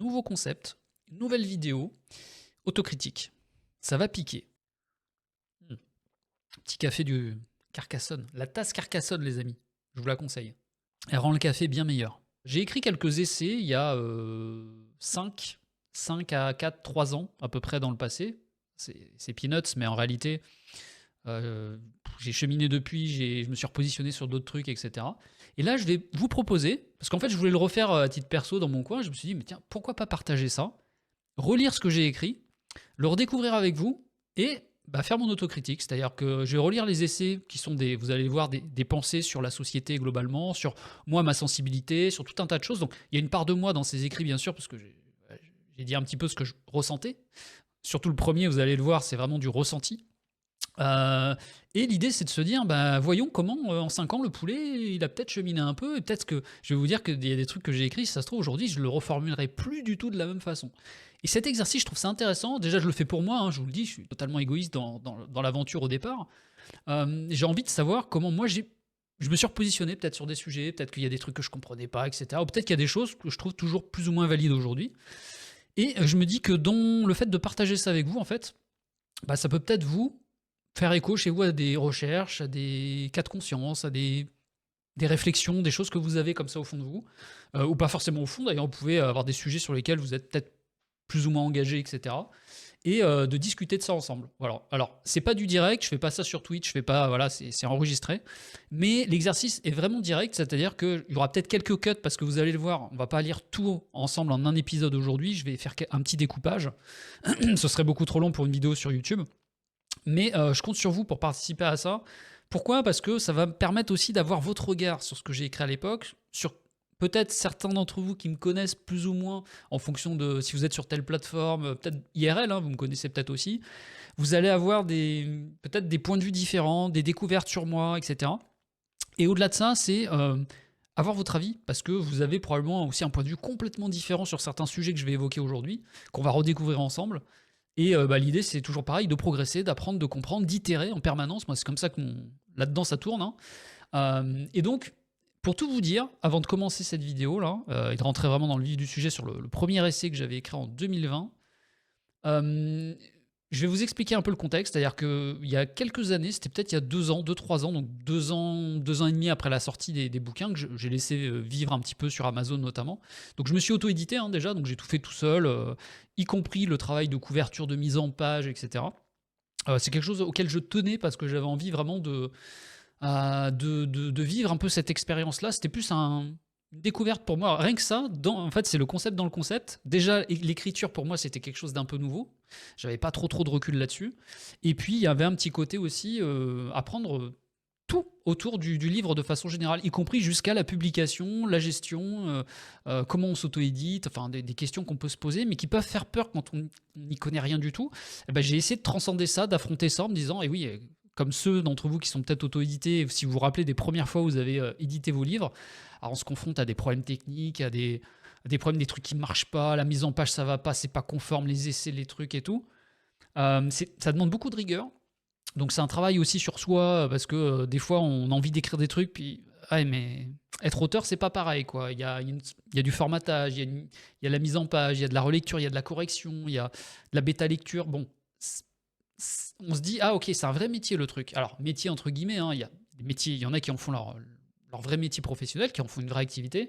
nouveau concept, une nouvelle vidéo, autocritique. Ça va piquer. Hmm. Petit café du Carcassonne. La tasse Carcassonne, les amis. Je vous la conseille. Elle rend le café bien meilleur. J'ai écrit quelques essais il y a 5 à 4, 3 ans à peu près dans le passé. C'est peanuts, mais en réalité, j'ai cheminé depuis, je me suis repositionné sur d'autres trucs, etc. Et là, je vais vous proposer, parce qu'en fait, je voulais le refaire à titre perso dans mon coin, je me suis dit, mais tiens, pourquoi pas partager ça, relire ce que j'ai écrit, le redécouvrir avec vous, et faire mon autocritique. C'est-à-dire que je vais relire les essais qui sont vous allez voir, des pensées sur la société globalement, sur moi, ma sensibilité, sur tout un tas de choses. Donc, il y a une part de moi dans ces écrits, bien sûr, parce que j'ai dit un petit peu ce que je ressentais. Surtout le premier, vous allez le voir, c'est vraiment du ressenti. Et l'idée, c'est de se dire, voyons comment, en 5 ans, le poulet, il a peut-être cheminé un peu, et peut-être que je vais vous dire qu'il y a des trucs que j'ai écrits, si ça se trouve, aujourd'hui, je le reformulerai plus du tout de la même façon. Et cet exercice, je trouve ça intéressant. Déjà, je le fais pour moi, hein, je vous le dis, je suis totalement égoïste dans l'aventure au départ. J'ai envie de savoir comment moi, je me suis repositionné peut-être sur des sujets, peut-être qu'il y a des trucs que je comprenais pas, etc. Ou peut-être qu'il y a des choses que je trouve toujours plus ou moins valides aujourd'hui. Et je me dis que dans le fait de partager ça avec vous, en fait, ça peut peut-être vous faire écho chez vous à des recherches, à des cas de conscience, à des réflexions, des choses que vous avez comme ça au fond de vous, ou pas forcément au fond d'ailleurs, vous pouvez avoir des sujets sur lesquels vous êtes peut-être plus ou moins engagé, etc. Et de discuter de ça ensemble. Voilà. Alors, c'est pas du direct, je fais pas ça sur Twitch, je fais pas, voilà, c'est enregistré. Mais l'exercice est vraiment direct, c'est-à-dire qu'il y aura peut-être quelques cuts parce que vous allez le voir, on va pas lire tout ensemble en un épisode aujourd'hui, je vais faire un petit découpage. Ce serait beaucoup trop long pour une vidéo sur YouTube. Mais je compte sur vous pour participer à ça. Pourquoi? Parce que ça va me permettre aussi d'avoir votre regard sur ce que j'ai écrit à l'époque, sur peut-être certains d'entre vous qui me connaissent plus ou moins en fonction de si vous êtes sur telle plateforme, peut-être IRL, hein, vous me connaissez peut-être aussi. Vous allez avoir peut-être des points de vue différents, des découvertes sur moi, etc. Et au-delà de ça, c'est avoir votre avis, parce que vous avez probablement aussi un point de vue complètement différent sur certains sujets que je vais évoquer aujourd'hui, qu'on va redécouvrir ensemble. Et l'idée, c'est toujours pareil, de progresser, d'apprendre, de comprendre, d'itérer en permanence. Moi, c'est comme ça que là-dedans, ça tourne, hein. Et donc, pour tout vous dire, avant de commencer cette vidéo-là, et de rentrer vraiment dans le vif du sujet sur le premier essai que j'avais écrit en 2020, je vais vous expliquer un peu le contexte. C'est-à-dire qu'il y a quelques années, c'était peut-être il y a 2 ans, 2-3 ans, donc 2 ans, 2 ans et demi après la sortie des bouquins, que j'ai laissé vivre un petit peu sur Amazon notamment. Donc je me suis auto-édité déjà, donc j'ai tout fait tout seul, y compris le travail de couverture, de mise en page, etc. C'est quelque chose auquel je tenais parce que j'avais envie vraiment de vivre un peu cette expérience-là. C'était plus une découverte pour moi. Rien que ça, en fait, c'est le concept dans le concept. Déjà, l'écriture pour moi, c'était quelque chose d'un peu nouveau. J'avais pas trop de recul là-dessus. Et puis, il y avait un petit côté aussi apprendre tout autour du livre de façon générale, y compris jusqu'à la publication, la gestion, comment on s'auto-édite, enfin des questions qu'on peut se poser, mais qui peuvent faire peur quand on n'y connaît rien du tout. J'ai essayé de transcender ça, d'affronter ça en me disant, et oui, comme ceux d'entre vous qui sont peut-être auto-édités, si vous vous rappelez des premières fois où vous avez édité vos livres, alors on se confronte à des problèmes techniques, à des problèmes, des trucs qui ne marchent pas, la mise en page ça va pas, c'est pas conforme, les essais, les trucs et tout. Ça demande beaucoup de rigueur. Donc c'est un travail aussi sur soi, parce que des fois on a envie d'écrire des trucs, puis mais être auteur c'est pas pareil, quoi. Il y a du formatage, il y a la mise en page, il y a de la relecture, il y a de la correction, il y a de la bêta lecture. Bon, on se dit ah ok, c'est un vrai métier le truc. Alors métier entre guillemets, hein, il y a des métiers, il y en a qui en font leur vrai métier professionnel, qui en font une vraie activité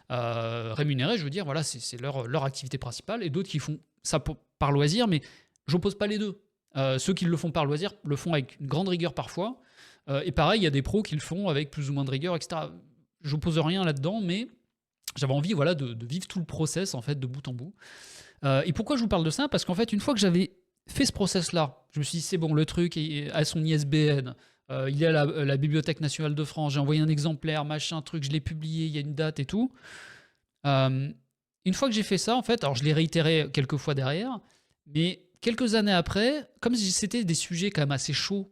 rémunérée, je veux dire, voilà, c'est leur activité principale, et d'autres qui font ça par loisir, mais j'oppose pas les deux. Ceux qui le font par loisir le font avec une grande rigueur parfois. Et pareil, il y a des pros qui le font avec plus ou moins de rigueur, etc. J'oppose rien là-dedans, mais j'avais envie, voilà, de vivre tout le process, en fait, de bout en bout. Et pourquoi je vous parle de ça? Parce qu'en fait, une fois que j'avais fait ce process-là, je me suis dit, c'est bon, le truc a son ISBN, il est à la Bibliothèque nationale de France, j'ai envoyé un exemplaire, machin, truc, je l'ai publié, il y a une date et tout. Une fois que j'ai fait ça, en fait, alors je l'ai réitéré quelques fois derrière, mais quelques années après, comme si c'était des sujets quand même assez chauds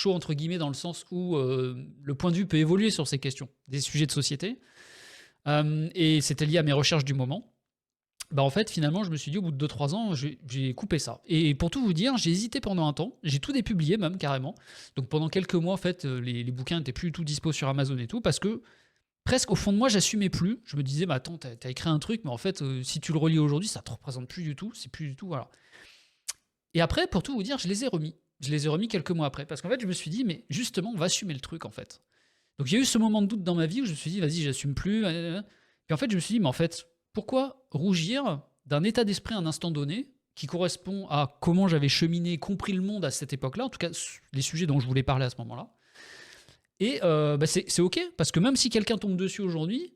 entre guillemets dans le sens où le point de vue peut évoluer sur ces questions, des sujets de société, et c'était lié à mes recherches du moment, en fait finalement je me suis dit au bout de 2-3 ans, j'ai coupé ça. Et pour tout vous dire, j'ai hésité pendant un temps, j'ai tout dépublié même carrément, donc pendant quelques mois en fait les bouquins n'étaient plus du tout dispo sur Amazon et tout, parce que presque au fond de moi, j'assumais plus. Je me disais, bah attends, t'as écrit un truc, mais en fait, si tu le relis aujourd'hui, ça te représente plus du tout. C'est plus du tout, voilà. Et après, pour tout vous dire, je les ai remis. Je les ai remis quelques mois après. Parce qu'en fait, je me suis dit, mais justement, on va assumer le truc, en fait. Donc il y a eu ce moment de doute dans ma vie où je me suis dit, vas-y, j'assume plus. Puis en fait, je me suis dit, mais en fait, pourquoi rougir d'un état d'esprit à un instant donné qui correspond à comment j'avais cheminé, compris le monde à cette époque-là, en tout cas les sujets dont je voulais parler à ce moment-là. Et bah, c'est OK, parce que même si quelqu'un tombe dessus aujourd'hui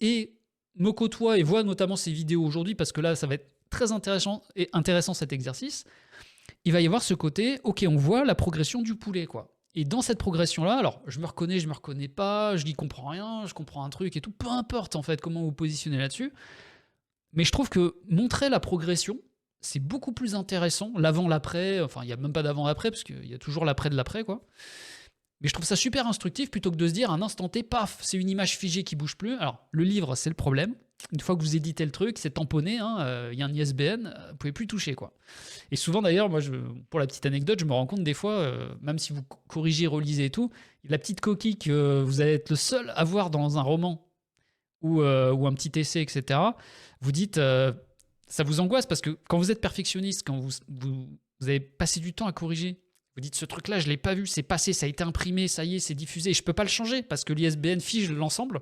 et me côtoie et voit notamment ces vidéos aujourd'hui, parce que là, ça va être très intéressant cet exercice, il va y avoir ce côté, OK, on voit la progression du poulet, quoi. Et dans cette progression-là, alors, je me reconnais pas, je n'y comprends rien, je comprends un truc et tout, peu importe, en fait, comment vous positionnez là-dessus. Mais je trouve que montrer la progression, c'est beaucoup plus intéressant, l'avant, l'après, enfin, il n'y a même pas d'avant, après, parce qu'il y a toujours l'après de l'après, quoi. Mais je trouve ça super instructif plutôt que de se dire à un instant T, paf, c'est une image figée qui bouge plus. Alors, le livre, c'est le problème. Une fois que vous éditez le truc, c'est tamponné, hein, y a un ISBN, vous pouvez plus toucher, quoi. Et souvent d'ailleurs, moi, pour la petite anecdote, je me rends compte des fois, même si vous corrigez, relisez et tout, la petite coquille que vous allez être le seul à voir dans un roman ou un petit essai, etc., vous dites, ça vous angoisse parce que quand vous êtes perfectionniste, quand vous avez passé du temps à corriger, vous dites ce truc-là, je ne l'ai pas vu, c'est passé, ça a été imprimé, ça y est, c'est diffusé, et je ne peux pas le changer parce que l'ISBN fige l'ensemble.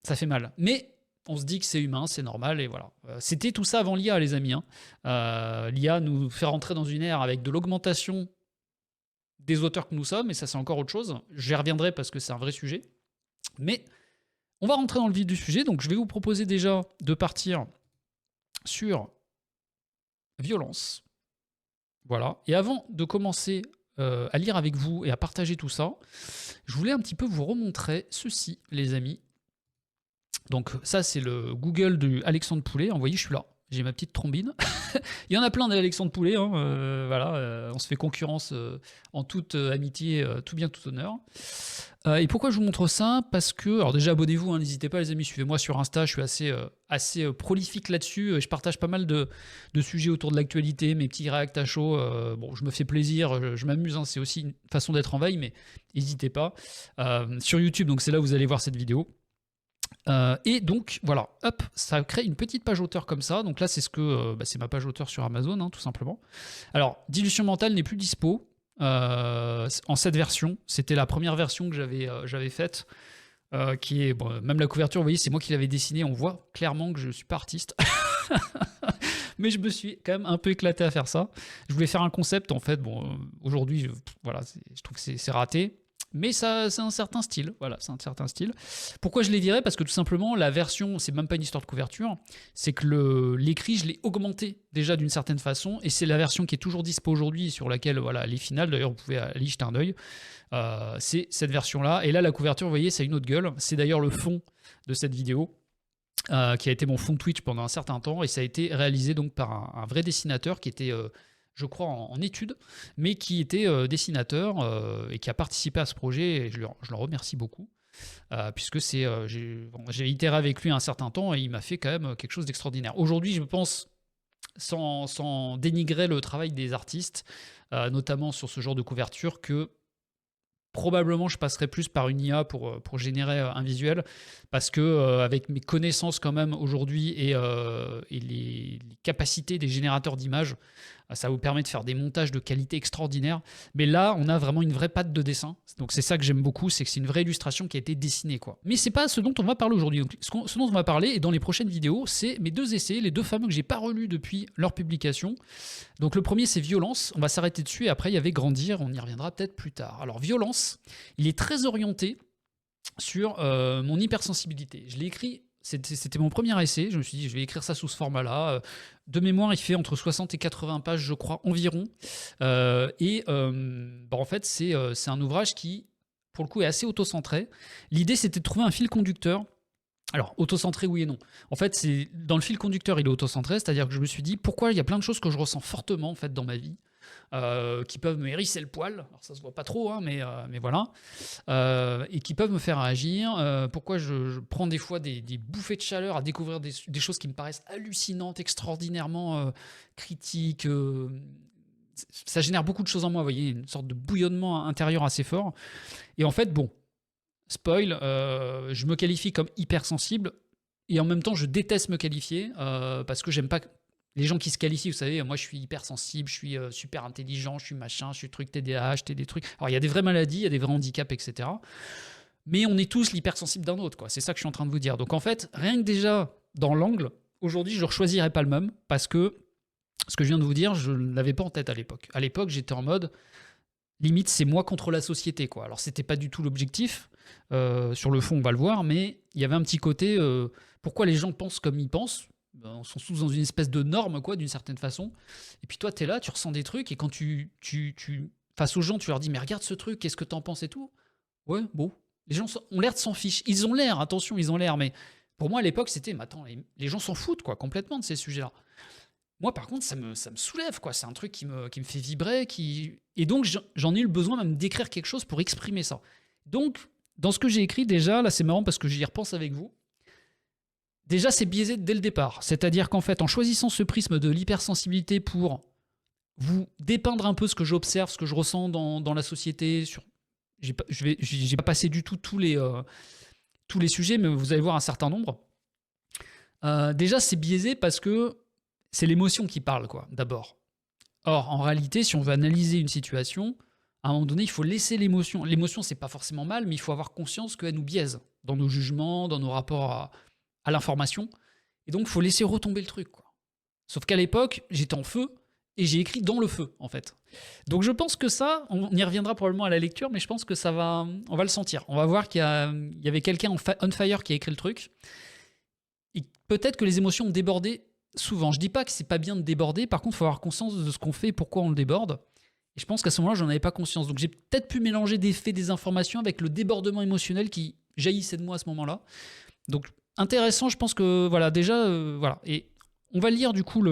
Ça fait mal. Mais on se dit que c'est humain, c'est normal, et voilà. C'était tout ça avant l'IA, les amis. Hein. L'IA nous fait rentrer dans une ère avec de l'augmentation des auteurs que nous sommes, et ça, c'est encore autre chose. J'y reviendrai parce que c'est un vrai sujet. Mais on va rentrer dans le vif du sujet. Donc, je vais vous proposer déjà de partir sur violence. Voilà. Et avant de commencer à lire avec vous et à partager tout ça, je voulais un petit peu vous remontrer ceci, les amis. Donc ça, c'est le Google de Alexandre Poulet. Vous voyez, je suis là. J'ai ma petite trombine. Il y en a plein d'Alexandre Poulet. Hein, voilà, on se fait concurrence en toute amitié, tout bien, tout honneur. Et pourquoi je vous montre ça? Parce que, alors déjà, abonnez-vous, hein, n'hésitez pas, les amis, suivez-moi sur Insta. Je suis assez prolifique là-dessus. Je partage pas mal de sujets autour de l'actualité, mes petits réacts à chaud. Bon, je me fais plaisir, je m'amuse. Hein, c'est aussi une façon d'être en veille, mais n'hésitez pas. Sur YouTube, donc c'est là où vous allez voir cette vidéo. Et donc voilà, hop, ça crée une petite page auteur comme ça. Donc là, c'est c'est ma page auteur sur Amazon, hein, tout simplement. Alors, Dilution mentale n'est plus dispo en cette version. C'était la première version que j'avais faite, qui est bon, même la couverture. Vous voyez, c'est moi qui l'avais dessinée. On voit clairement que je suis pas artiste. Mais je me suis quand même un peu éclaté à faire ça. Je voulais faire un concept, en fait. Bon, aujourd'hui, voilà, je trouve que c'est raté. Mais ça, c'est un certain style. Voilà, c'est un certain style. Pourquoi je l'ai viré? Parce que tout simplement, la version, c'est même pas une histoire de couverture, c'est que l'écrit, je l'ai augmenté déjà d'une certaine façon, et c'est la version qui est toujours dispo aujourd'hui, sur laquelle, voilà, les finales, d'ailleurs, vous pouvez aller jeter un œil. C'est cette version-là. Et là, la couverture, vous voyez, c'est une autre gueule. C'est d'ailleurs le fond de cette vidéo. Qui a été mon fond Twitch pendant un certain temps, et ça a été réalisé donc par un vrai dessinateur qui était, je crois, en études, mais qui était dessinateur et qui a participé à ce projet, et je le remercie beaucoup, puisque j'ai itéré avec lui un certain temps, et il m'a fait quand même quelque chose d'extraordinaire. Aujourd'hui, je pense, sans dénigrer le travail des artistes, notamment sur ce genre de couverture, que probablement je passerai plus par une IA pour générer un visuel, parce que avec mes connaissances quand même aujourd'hui et les capacités des générateurs d'images, ça vous permet de faire des montages de qualité extraordinaire. Mais là, on a vraiment une vraie patte de dessin. Donc c'est ça que j'aime beaucoup, c'est que c'est une vraie illustration qui a été dessinée, quoi. Mais c'est pas ce dont on va parler aujourd'hui. Donc, ce dont on va parler, et dans les prochaines vidéos, c'est mes deux essais, les deux fameux que j'ai pas relus depuis leur publication. Donc le premier, c'est Violence. On va s'arrêter dessus, et après il y avait Grandir. On y reviendra peut-être plus tard. Alors Violence, il est très orienté sur mon hypersensibilité. Je l'ai écrit, c'était mon premier essai, je me suis dit je vais écrire ça sous ce format-là. De mémoire, il fait entre 60 et 80 pages, je crois, environ. En fait, c'est un ouvrage qui, pour le coup, est assez autocentré. L'idée, c'était de trouver un fil conducteur. Alors, autocentré, oui et non. En fait, dans le fil conducteur, il est autocentré, c'est-à-dire que je me suis dit, pourquoi il y a plein de choses que je ressens fortement, en fait, dans ma vie, qui peuvent me hérisser le poil, alors ça se voit pas trop, hein, mais voilà, et qui peuvent me faire réagir, pourquoi je prends des fois des bouffées de chaleur à découvrir des choses qui me paraissent hallucinantes, extraordinairement critiques, ça génère beaucoup de choses en moi, vous voyez, une sorte de bouillonnement intérieur assez fort, et en fait, bon, spoil, je me qualifie comme hypersensible et en même temps, je déteste me qualifier parce que j'aime pas les gens qui se qualifient. Vous savez, moi, je suis hypersensible, je suis super intelligent, je suis machin, je suis truc TDAH, des trucs. Alors, il y a des vraies maladies, il y a des vrais handicaps, etc. Mais on est tous l'hypersensible d'un autre, quoi. C'est ça que je suis en train de vous dire. Donc, en fait, rien que déjà dans l'angle, aujourd'hui, je ne choisirais pas le même parce que ce que je viens de vous dire, je ne l'avais pas en tête à l'époque. À l'époque, j'étais en mode limite, c'est moi contre la société, quoi. Alors, c'était pas du tout l'objectif. Sur le fond, on va le voir, mais il y avait un petit côté pourquoi les gens pensent comme ils pensent. Ben, on sont tous dans une espèce de norme, quoi, d'une certaine façon. Et puis toi, tu es là, tu ressens des trucs, et quand face aux gens, tu leur dis, mais regarde ce truc, qu'est-ce que t'en penses et tout. Ouais, bon. Les gens ont l'air de s'en ficher. Ils ont l'air, attention, ils ont l'air, mais pour moi, à l'époque, c'était, mais attends, les gens s'en foutent, quoi, complètement de ces sujets-là. Moi, par contre, ça me soulève, quoi. C'est un truc qui me fait vibrer, et donc, j'en ai eu le besoin même d'écrire quelque chose pour exprimer ça. Donc, dans ce que j'ai écrit, déjà, là, c'est marrant parce que j'y repense avec vous. Déjà, c'est biaisé dès le départ. C'est-à-dire qu'en fait, en choisissant ce prisme de l'hypersensibilité pour vous dépeindre un peu ce que j'observe, ce que je ressens dans la société, j'ai pas passé du tout tous les sujets, mais vous allez voir un certain nombre. Déjà, c'est biaisé parce que c'est l'émotion qui parle, quoi, d'abord. Or, en réalité, si on veut analyser une situation, à un moment donné, il faut laisser l'émotion. L'émotion, c'est pas forcément mal, mais il faut avoir conscience qu'elle nous biaise dans nos jugements, dans nos rapports à l'information. Et donc, il faut laisser retomber le truc, quoi. Sauf qu'à l'époque, j'étais en feu et j'ai écrit dans le feu, en fait. Donc, je pense que ça, on y reviendra probablement à la lecture, mais je pense que on va le sentir. On va voir qu'il y avait quelqu'un on fire qui a écrit le truc. Et peut-être que les émotions ont débordé souvent. Je dis pas que c'est pas bien de déborder, par contre, il faut avoir conscience de ce qu'on fait et pourquoi on le déborde. Et je pense qu'à ce moment-là, j'en avais pas conscience. Donc, j'ai peut-être pu mélanger des faits, des informations avec le débordement émotionnel qui jaillissait de moi à ce moment-là. Donc, intéressant, je pense que voilà, déjà, voilà. Et on va lire du coup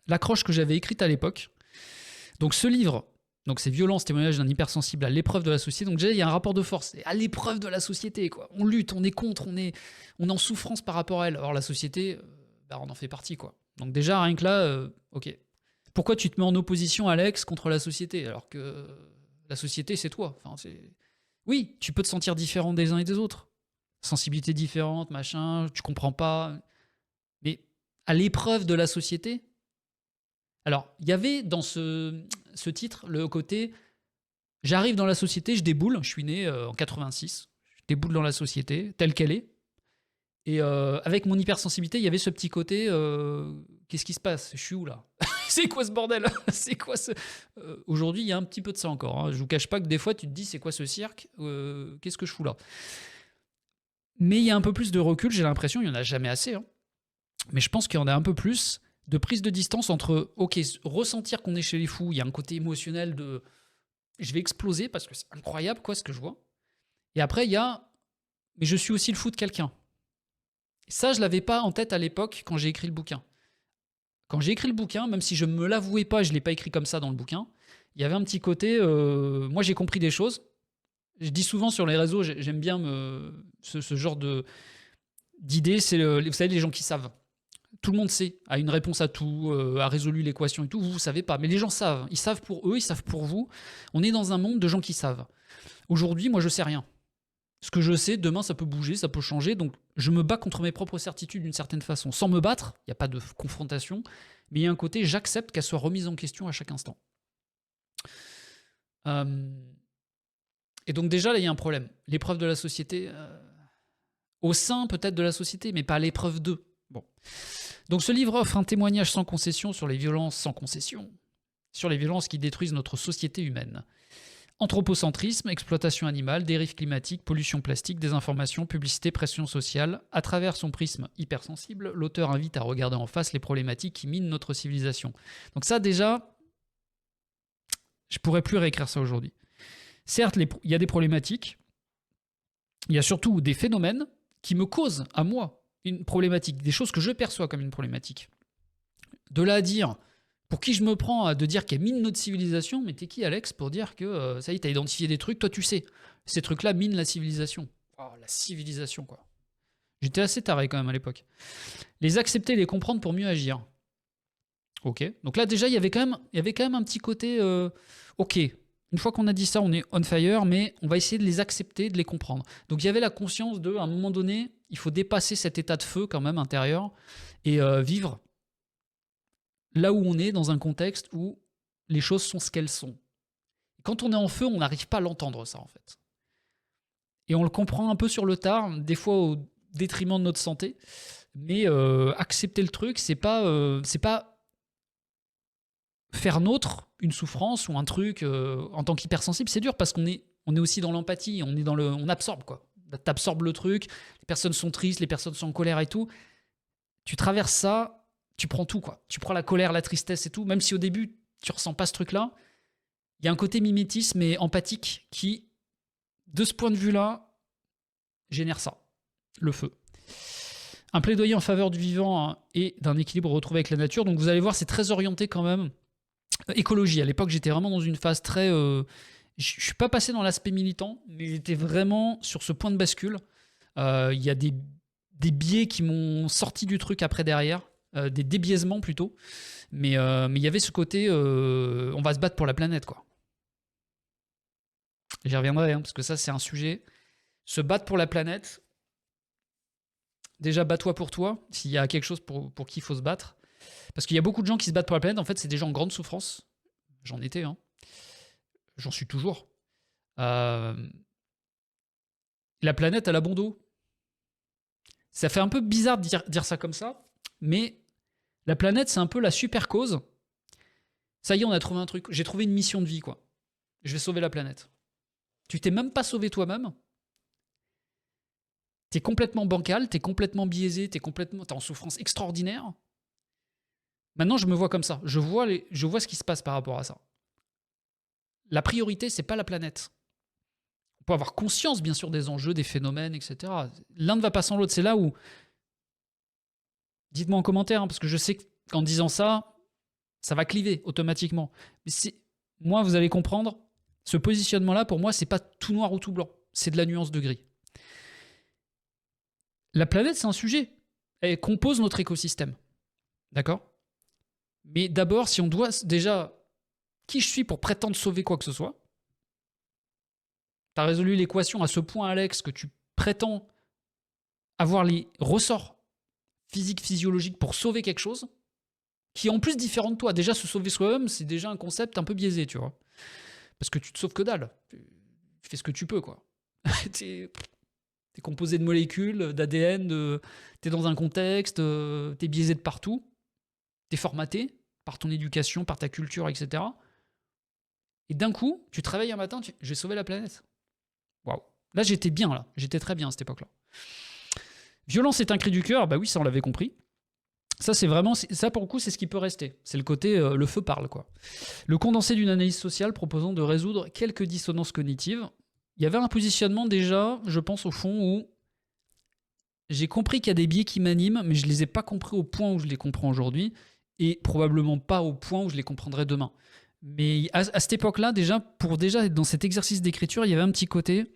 l'accroche que j'avais écrite à l'époque. Donc ce livre, donc c'est Violence, témoignage d'un hypersensible à l'épreuve de la société. Donc déjà, il y a un rapport de force, à l'épreuve de la société, quoi. On lutte, on est contre, on est en souffrance par rapport à elle. Or la société, on en fait partie, quoi. Donc déjà, rien que là, ok. Pourquoi tu te mets en opposition, Alex, contre la société, alors que la société, c'est toi. Enfin, oui, tu peux te sentir différent des uns et des autres. Sensibilité différente, machin, tu comprends pas. Mais à l'épreuve de la société. Alors, il y avait dans ce titre le côté j'arrive dans la société, je déboule, je suis né en 86, je déboule dans la société telle qu'elle est. Et avec mon hypersensibilité, il y avait ce petit côté qu'est-ce qui se passe? Je suis où là? C'est quoi ce bordel? C'est quoi ce. Aujourd'hui, il y a un petit peu de ça encore. Hein. Je vous cache pas que des fois, tu te dis c'est quoi ce cirque? Qu'est-ce que je fous là? Mais il y a un peu plus de recul, j'ai l'impression, il n'y en a jamais assez. Hein. Mais je pense qu'il y en a un peu plus de prise de distance entre, ok, ressentir qu'on est chez les fous, il y a un côté émotionnel de je vais exploser parce que c'est incroyable quoi ce que je vois. Et après, il y a mais je suis aussi le fou de quelqu'un. Et ça, je ne l'avais pas en tête à l'époque quand j'ai écrit le bouquin. Quand j'ai écrit le bouquin, même si je ne me l'avouais pas, je ne l'ai pas écrit comme ça dans le bouquin, il y avait un petit côté, moi j'ai compris des choses. Je dis souvent sur les réseaux, j'aime bien ce genre d'idée, c'est vous savez, les gens qui savent. Tout le monde sait, a une réponse à tout, a résolu l'équation et tout, vous ne savez pas. Mais les gens savent, ils savent pour eux, ils savent pour vous. On est dans un monde de gens qui savent. Aujourd'hui, moi je sais rien. Ce que je sais, demain ça peut bouger, ça peut changer, donc je me bats contre mes propres certitudes d'une certaine façon. Sans me battre, il n'y a pas de confrontation, mais il y a un côté, j'accepte qu'elle soit remise en question à chaque instant. Et donc déjà, là, il y a un problème. L'épreuve de la société, au sein peut-être de la société, mais pas l'épreuve d'eux. Bon. Donc ce livre offre un témoignage sans concession sur les violences sans concession, sur les violences qui détruisent notre société humaine. Anthropocentrisme, exploitation animale, dérive climatique, pollution plastique, désinformation, publicité, pression sociale. À travers son prisme hypersensible, l'auteur invite à regarder en face les problématiques qui minent notre civilisation. Donc ça déjà, je pourrais plus réécrire ça aujourd'hui. Certes, il y a des problématiques, il y a surtout des phénomènes qui me causent à moi une problématique, des choses que je perçois comme une problématique. De là à dire, pour qui je me prends de dire qu'elle mine notre civilisation, mais t'es qui Alex pour dire que ça y est, t'as identifié des trucs, toi tu sais, ces trucs-là minent la civilisation. Oh, la civilisation quoi. J'étais assez taré quand même à l'époque. Les accepter, les comprendre pour mieux agir. Ok, donc là déjà il y avait quand même un petit côté, ok, Une fois qu'on a dit ça, on est on fire, mais on va essayer de les accepter, de les comprendre. Donc il y avait la conscience de, à un moment donné, il faut dépasser cet état de feu quand même intérieur et vivre là où on est, dans un contexte où les choses sont ce qu'elles sont. Quand on est en feu, on n'arrive pas à l'entendre ça en fait. Et on le comprend un peu sur le tard, des fois au détriment de notre santé. Mais accepter le truc, c'est pas faire nôtre une souffrance ou un truc en tant qu'hypersensible. C'est dur parce qu'on est aussi dans l'empathie, on absorbe quoi. T'absorbes le truc, les personnes sont tristes, les personnes sont en colère et tout. Tu traverses ça, tu prends tout quoi. Tu prends la colère, la tristesse et tout, même si au début tu ressens pas ce truc-là. Il y a un côté mimétisme et empathique qui, de ce point de vue-là, génère ça, le feu. Un plaidoyer en faveur du vivant et d'un équilibre retrouvé avec la nature. Donc vous allez voir, c'est très orienté quand même. Écologie, à l'époque, j'étais vraiment dans une phase très... je suis pas passé dans l'aspect militant, mais j'étais vraiment sur ce point de bascule. Il y a des biais qui m'ont sorti du truc après derrière, des débiaisements plutôt. Mais il y avait ce côté, on va se battre pour la planète, quoi. J'y reviendrai, parce que ça, c'est un sujet. Se battre pour la planète... Déjà, bats-toi pour toi, s'il y a quelque chose pour qui il faut se battre. Parce qu'il y a beaucoup de gens qui se battent pour la planète, en fait, c'est des gens en grande souffrance. J'en étais, hein. J'en suis toujours. La planète, elle a bon dos. Ça fait un peu bizarre de dire ça comme ça, mais la planète, c'est un peu la super cause. Ça y est, on a trouvé un truc. J'ai trouvé une mission de vie, quoi. Je vais sauver la planète. Tu t'es même pas sauvé toi-même. T'es complètement bancal, t'es complètement biaisé, t'es en souffrance extraordinaire. Maintenant, je me vois comme ça. Je vois ce qui se passe par rapport à ça. La priorité, c'est pas la planète. On peut avoir conscience, bien sûr, des enjeux, des phénomènes, etc. L'un ne va pas sans l'autre. C'est là où... Dites-moi en commentaire, hein, parce que je sais qu'en disant ça, ça va cliver automatiquement. Mais moi, vous allez comprendre, ce positionnement-là, pour moi, c'est pas tout noir ou tout blanc. C'est de la nuance de gris. La planète, c'est un sujet. Elle compose notre écosystème. D'accord ? Mais d'abord, si on doit déjà... Qui je suis pour prétendre sauver quoi que ce soit ? Tu as résolu l'équation à ce point, Alex, que tu prétends avoir les ressorts physiques, physiologiques pour sauver quelque chose qui est en plus différent de toi. Déjà, se sauver soi-même, c'est déjà un concept un peu biaisé, tu vois. Parce que tu te sauves que dalle. Tu fais ce que tu peux, quoi. T'es composé de molécules, d'ADN, t'es dans un contexte, t'es biaisé de partout, t'es formaté par ton éducation, par ta culture, etc. Et d'un coup, tu travailles un matin, je vais sauver la planète. Waouh. Là, j'étais bien, là. J'étais très bien à cette époque-là. Violence est un cri du cœur, bah oui, ça on l'avait compris. Ça, c'est vraiment, ça pour le coup, c'est ce qui peut rester. C'est le côté, le feu parle, quoi. Le condensé d'une analyse sociale proposant de résoudre quelques dissonances cognitives. Il y avait un positionnement déjà, je pense au fond, où j'ai compris qu'il y a des biais qui m'animent, mais je ne les ai pas compris au point où je les comprends aujourd'hui, et probablement pas au point où je les comprendrai demain. Mais à cette époque-là, pour être dans cet exercice d'écriture, il y avait un petit côté,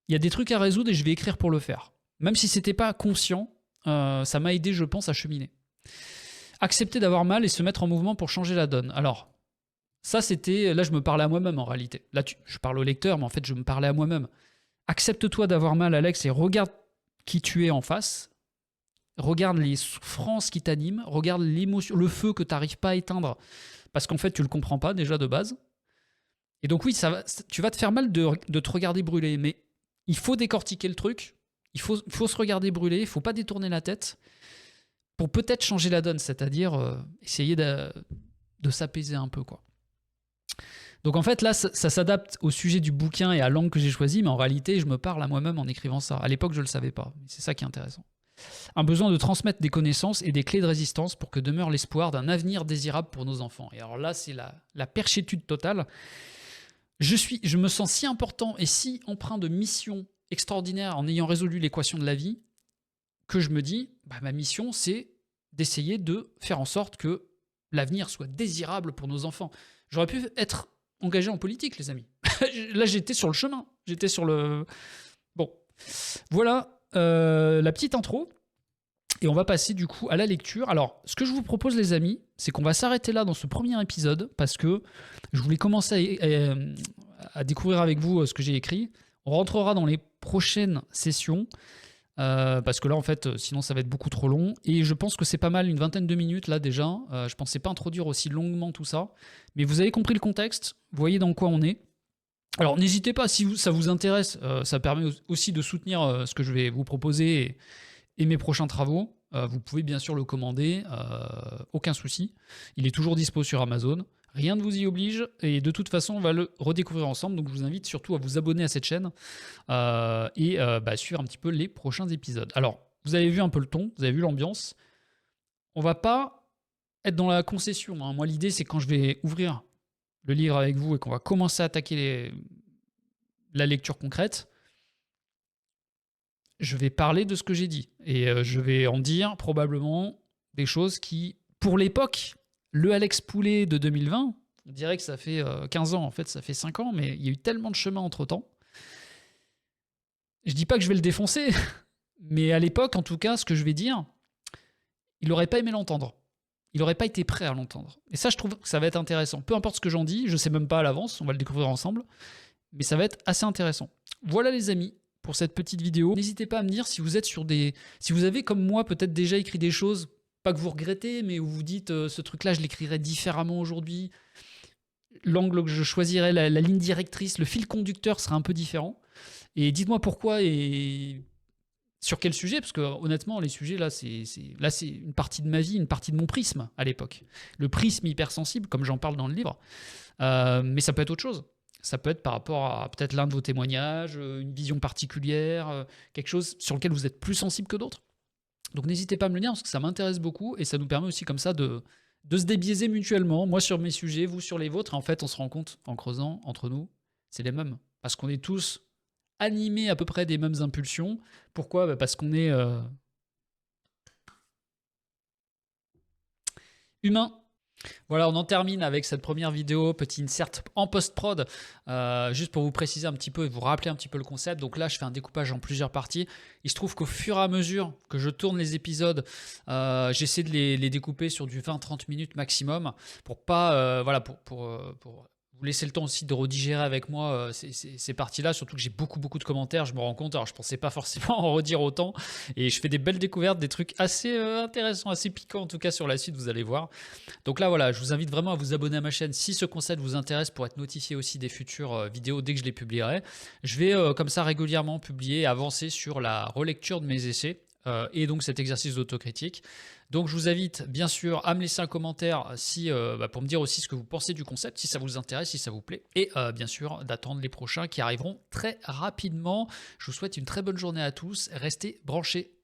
il y a des trucs à résoudre et je vais écrire pour le faire. Même si c'était pas conscient, ça m'a aidé, je pense, à cheminer. Accepter d'avoir mal et se mettre en mouvement pour changer la donne. Alors, ça c'était... Là, je me parlais à moi-même en réalité. Là, je parle au lecteur, mais en fait, je me parlais à moi-même. Accepte-toi d'avoir mal, Alex, et regarde qui tu es en face. Regarde les souffrances qui t'animent. Regarde l'émotion, le feu que tu n'arrives pas à éteindre parce qu'en fait, tu le comprends pas déjà de base. Et donc oui, tu vas te faire mal de te regarder brûler, mais il faut décortiquer le truc. Il faut se regarder brûler. Il faut pas détourner la tête pour peut-être changer la donne, c'est-à-dire essayer de s'apaiser un peu, quoi. Donc en fait, là, ça s'adapte au sujet du bouquin et à l'angle que j'ai choisi, mais en réalité, je me parle à moi-même en écrivant ça. À l'époque, je ne le savais pas. C'est ça qui est intéressant. Un besoin de transmettre des connaissances et des clés de résistance pour que demeure l'espoir d'un avenir désirable pour nos enfants. Et alors là, c'est la perchétude totale. Je me sens si important et si empreint de mission extraordinaire en ayant résolu l'équation de la vie que je me dis, ma mission, c'est d'essayer de faire en sorte que l'avenir soit désirable pour nos enfants. J'aurais pu être engagé en politique, les amis. Là, j'étais sur le chemin. J'étais sur le... Bon, voilà la petite intro. Et on va passer du coup à la lecture. Alors, ce que je vous propose les amis, c'est qu'on va s'arrêter là dans ce premier épisode parce que je voulais commencer à découvrir avec vous ce que j'ai écrit. On rentrera dans les prochaines sessions parce que là en fait sinon ça va être beaucoup trop long et je pense que c'est pas mal une vingtaine de minutes là déjà. Je pensais pas introduire aussi longuement tout ça, mais vous avez compris le contexte, vous voyez dans quoi on est. Alors n'hésitez pas si ça vous intéresse, ça permet aussi de soutenir ce que je vais vous proposer et mes prochains travaux. Vous pouvez bien sûr le commander, aucun souci. Il est toujours dispo sur Amazon. Rien ne vous y oblige et de toute façon on va le redécouvrir ensemble. Donc je vous invite surtout à vous abonner à cette chaîne et suivre un petit peu les prochains épisodes. Alors vous avez vu un peu le ton, vous avez vu l'ambiance. On va pas être dans la concession, hein. Moi l'idée c'est quand je vais ouvrir le livre avec vous et qu'on va commencer à attaquer la lecture concrète, je vais parler de ce que j'ai dit. Et je vais en dire probablement des choses qui, pour l'époque, le Alex Poulet de 2020, on dirait que ça fait 15 ans, en fait ça fait 5 ans, mais il y a eu tellement de chemin entre-temps. Je dis pas que je vais le défoncer, mais à l'époque, en tout cas, ce que je vais dire, il n'aurait pas aimé l'entendre. Il n'aurait pas été prêt à l'entendre. Et ça, je trouve que ça va être intéressant. Peu importe ce que j'en dis, je sais même pas à l'avance, on va le découvrir ensemble, mais ça va être assez intéressant. Voilà les amis, pour cette petite vidéo. N'hésitez pas à me dire si vous êtes sur des... Si vous avez, comme moi, peut-être déjà écrit des choses, pas que vous regrettez, mais où vous dites ce truc-là, je l'écrirais différemment aujourd'hui. L'angle que je choisirais, la ligne directrice, le fil conducteur sera un peu différent. Et dites-moi pourquoi et sur quel sujet, parce que honnêtement, les sujets, là, c'est une partie de ma vie, une partie de mon prisme à l'époque. Le prisme hypersensible, comme j'en parle dans le livre. Mais ça peut être autre chose. Ça peut être par rapport à peut-être l'un de vos témoignages, une vision particulière, quelque chose sur lequel vous êtes plus sensible que d'autres. Donc n'hésitez pas à me le dire, parce que ça m'intéresse beaucoup, et ça nous permet aussi comme ça de se débiaiser mutuellement. Moi sur mes sujets, vous sur les vôtres, et en fait on se rend compte, en creusant entre nous, c'est les mêmes. Parce qu'on est tous animés à peu près des mêmes impulsions. Pourquoi ? Parce qu'on est humain. Voilà, on en termine avec cette première vidéo, petit insert en post-prod, juste pour vous préciser un petit peu et vous rappeler un petit peu le concept. Donc là, je fais un découpage en plusieurs parties. Il se trouve qu'au fur et à mesure que je tourne les épisodes, j'essaie de les découper sur du 20-30 minutes maximum pour pas, voilà, pour vous laisser le temps aussi de redigérer avec moi ces parties-là, surtout que j'ai beaucoup de commentaires, je me rends compte, alors je pensais pas forcément en redire autant, et je fais des belles découvertes, des trucs assez intéressants, assez piquants en tout cas sur la suite, vous allez voir. Donc là voilà, je vous invite vraiment à vous abonner à ma chaîne si ce concept vous intéresse pour être notifié aussi des futures vidéos dès que je les publierai. Je vais comme ça régulièrement publier et avancer sur la relecture de mes essais et donc cet exercice d'autocritique. Donc je vous invite bien sûr à me laisser un commentaire si, pour me dire aussi ce que vous pensez du concept, si ça vous intéresse, si ça vous plaît, et bien sûr d'attendre les prochains qui arriveront très rapidement. Je vous souhaite une très bonne journée à tous, restez branchés.